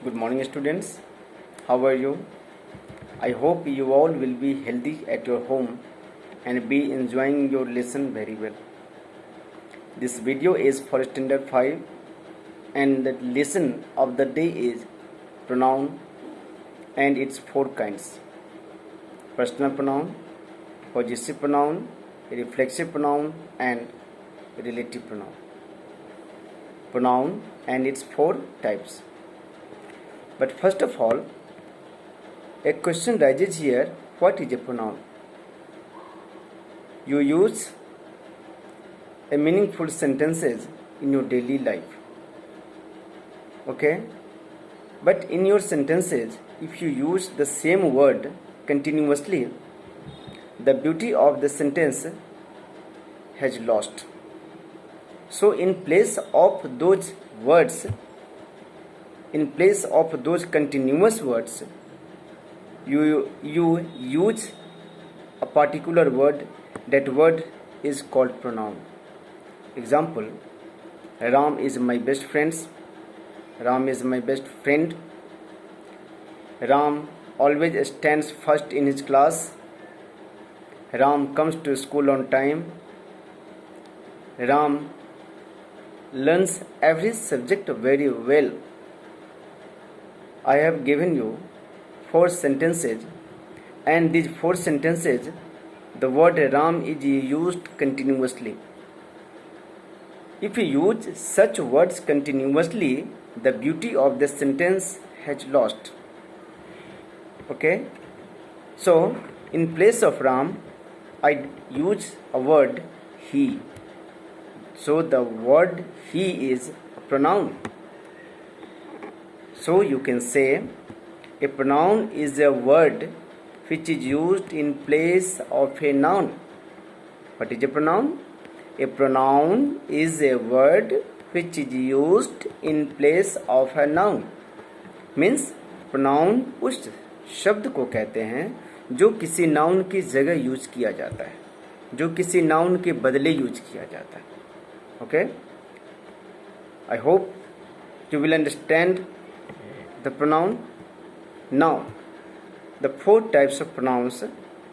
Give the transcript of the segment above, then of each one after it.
Good morning, students. How are you? I hope you all will be healthy at your home and be enjoying your lesson very well. This video is for Standard 5 and the lesson of the day is pronoun and its four kinds: personal pronoun, possessive pronoun, reflexive pronoun, and relative pronoun. Pronoun and its four types. But first of all, a question rises here: what is a pronoun? You use a meaningful sentences in your daily life. Okay? But in your sentences, if you use the same word continuously, the beauty of the sentence has lost. So in place of those words, in place of those continuous words, you use a particular word. That word is called pronoun. Example: Ram is my best friend. Ram is my best friend. Ram always stands first in his class. Ram comes to school on time. Ram learns every subject very well. I have given you 4 sentences, and these 4 sentences, the word Ram is used continuously. If you use such words continuously, the beauty of the sentence has lost. Okay? So, in place of Ram, I use a word he. So, the word he is a pronoun. So you can say a pronoun is a word which is used in place of a noun. What is a pronoun? A pronoun is a word which is used in place of a noun. Means pronoun उस शब्द को कहते हैं जो किसी noun की जगह use किया जाता है, जो किसी नाउन के बदले यूज किया जाता है. Okay? I hope you will understand the pronoun. Now, the 4 types of pronouns: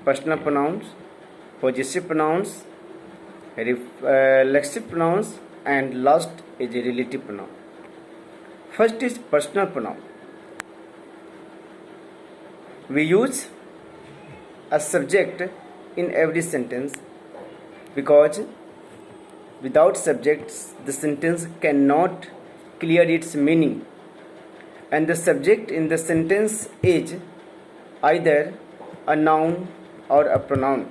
personal pronouns, possessive pronouns, reflexive pronouns, and last is a relative pronoun. First is personal pronoun. We use a subject in every sentence because without subjects the sentence cannot clear its meaning, and the subject in the sentence is either a noun or a pronoun.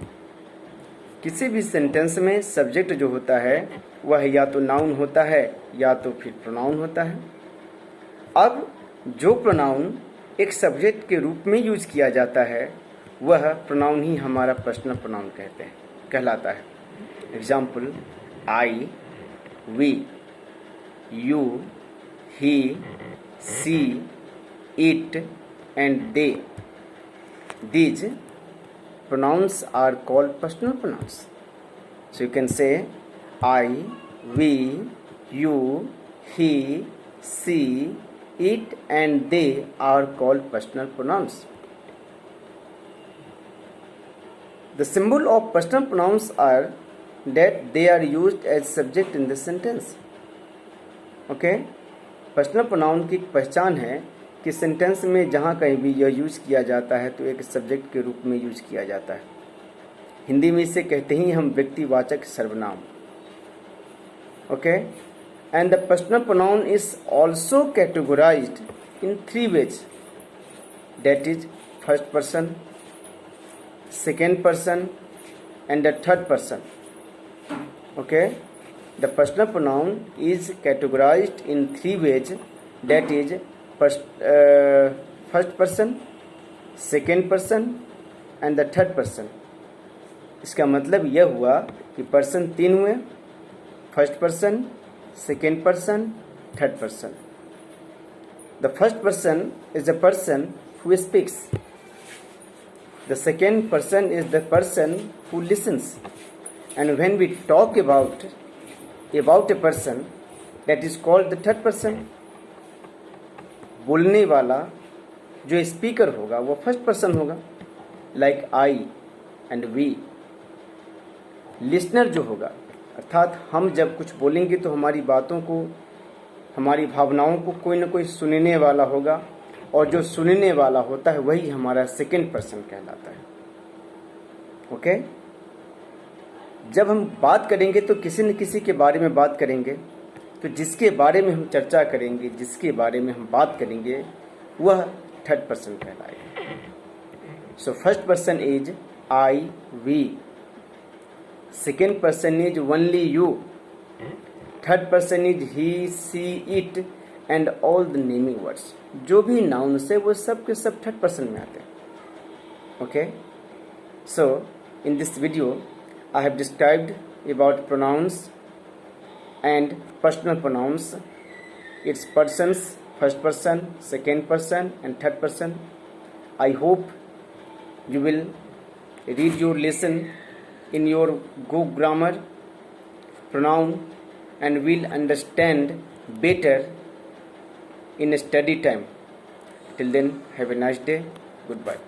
किसी भी sentence में subject जो होता है वह या तो noun होता है या तो फिर प्रोनाउन होता है. अब जो प्रोनाउन एक सब्जेक्ट के रूप में यूज किया जाता है वह प्रोनाउन ही हमारा पर्सनल प्रोनाउन कहलाता है. Example: I, we, you, he, she, it, and they. These pronouns are called personal pronouns. So you can say I, we, you, he, she, it, and they are called personal pronouns. The symbol of personal pronouns are that they are used as subject in the sentence. Okay? Personal pronoun की पहचान है कि sentence में जहाँ कहीं भी यह use किया जाता है तो एक सब्जेक्ट के रूप में यूज किया जाता है. हिंदी में इसे कहते हैं हम व्यक्तिवाचक सर्वनाम. Okay? And the personal pronoun is also categorised in 3 ways. That is first person, second person, and the third person. Okay? The personal pronoun is categorized in 3 ways. That is first person, second person, and the third person. इसका मतलब यह हुआ कि person 3 हुए: first person, second person, third person. The first person is the person who speaks. The second person is the person who listens. And when we talk about a person, that is called the third person. बोलने वाला जो speaker होगा वो first person होगा, like I and we. Listener जो होगा, अर्थात हम जब कुछ बोलेंगे तो हमारी बातों को, हमारी भावनाओं को कोई ना कोई सुनने वाला होगा, और जो सुनने वाला होता है वही हमारा सेकंड पर्सन कहलाता है। ओके? जब हम बात करेंगे तो किसी न किसी के बारे में बात करेंगे, तो जिसके बारे में हम चर्चा करेंगे, जिसके बारे में हम बात करेंगे, वह थर्ड पर्सन कहलाएगा। So first person is I we, second person is only you, third person is he she it and all the naming words. जो भी नाउन्स है वो सब के सब थर्ड पर्सन में आते हैं। Okay? So in this video I have described about pronouns and personal pronouns, its persons, first person, second person and third person. I hope you will read your lesson in your Go Grammar pronoun and will understand better in study time. Till then, have a nice day. Goodbye.